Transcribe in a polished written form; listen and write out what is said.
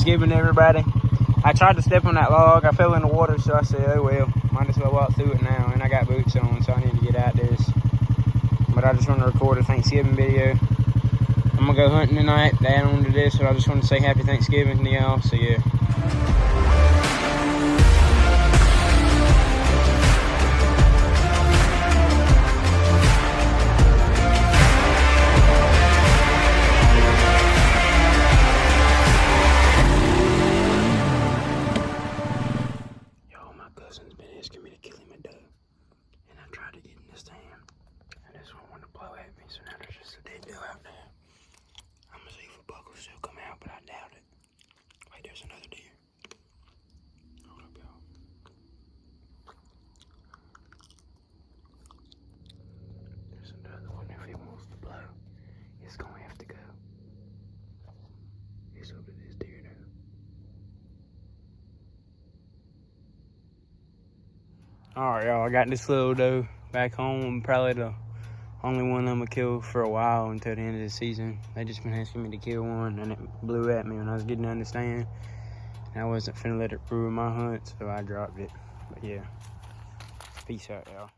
Thanksgiving, everybody. I tried to step on that log. I fell in the water, so I said, oh well, might as well walk through it now. And I got boots on, so I need to get out this. But I just want to record a Thanksgiving video. I'm going to go hunting tonight to add on to this, so I just want to say happy Thanksgiving to y'all. So yeah. Cousin's been asking me to kill him a dove, and I tried to get in this stand, and this one wanted to blow at me, so now there's just a dead doe out there. I'm gonna see if a buck will still come out, but I doubt it. Wait, there's another deer. Hold up, y'all. There's another one. If he wants to blow, it's gonna have to go. It's up to this deer now. Alright, y'all, I got this little doe back home. Probably the only one I'm gonna kill for a while until the end of the season. They just been asking me to kill one, and it blew at me when I was getting to understand. And I wasn't finna let it ruin my hunt, so I dropped it. But yeah, peace out, y'all.